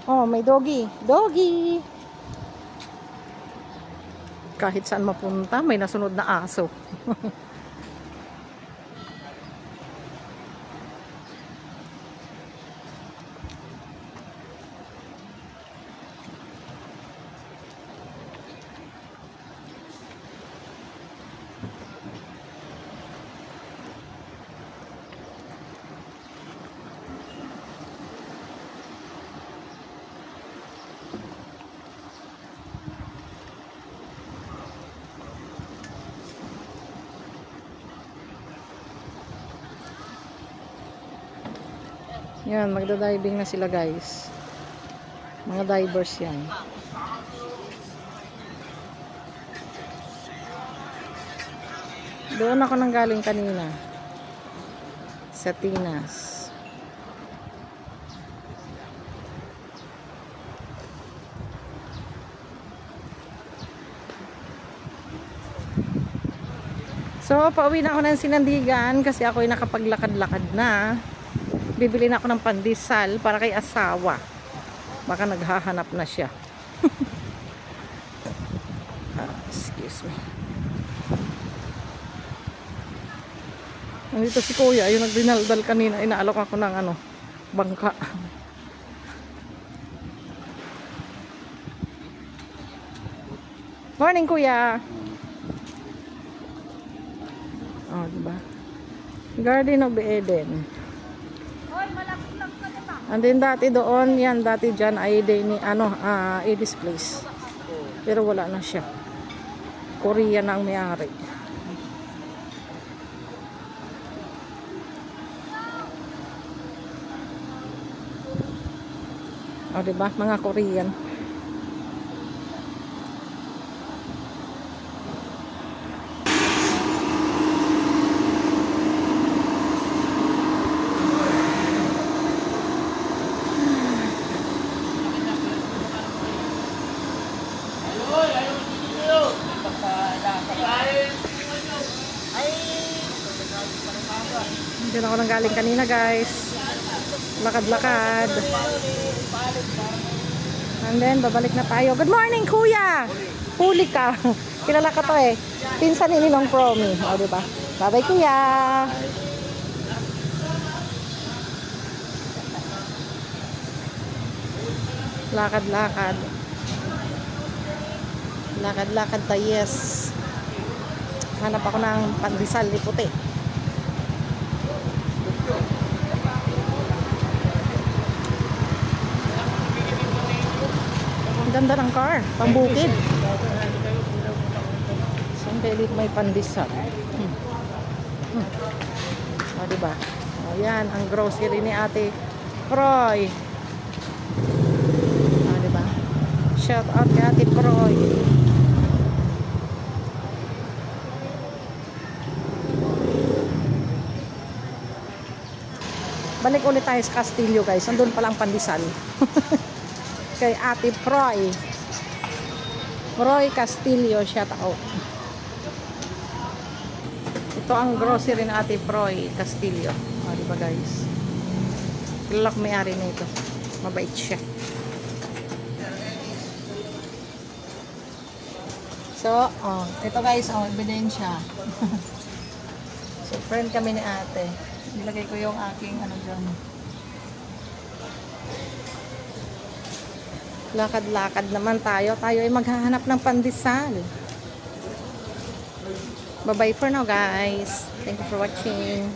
Oh, may doggy. Doggy! Kahit saan mapunta, may nasunod na aso. Yan, magda-diving na sila guys. Mga divers yan. Doon ako nang galing kanina. Sa Tinas. So, pauwi na ako ng Sinandigan kasi ako'y nakapaglakad-lakad na. Bibili na ako ng pandesal para kay asawa. Baka naghahanap na siya. Excuse me. Nandito si Kuya, yung nagdinaldal kanina, inaalok ako ng bangka. Morning, Kuya. Oh, diba? Garden of Eden. And then dati doon, yan dati dyan ay day ni Edis Place. Pero wala na siya. Korea na ang may-ari. O diba, mga Korean. Diyan ako nang galing kanina guys. Lakad-lakad. And then babalik na tayo. Good morning, Kuya. Huli ka. Kilala ka to eh. Pinsan ni Ninong Promi. O diba? Bye-bye, Kuya. Lakad-lakad. Lakad-lakad tayo, yes. Hanap ako ng pandesal ni puti. Ganda ng car, pambukid. Saan pwede may pandesal? O diba? O yan, ang grocery ni Ate Proy. O diba? Shout out kay Ate Proy. Balik ulit tayo sa Castillo guys. Andun palang pandesal. Kay Ate Proy. Proy Castillo, shout out. Ito ang grocery na Ate Proy Castillo. O, diba guys? Kilala ko may-ari na ito. Mabait siya. So, ito guys, ebidensya. So, friend kami ni ate. Nilagay ko yung aking dyan. Lakad-lakad naman tayo. Tayo ay maghahanap ng pandesal. Bye-bye for now, guys. Thank you for watching.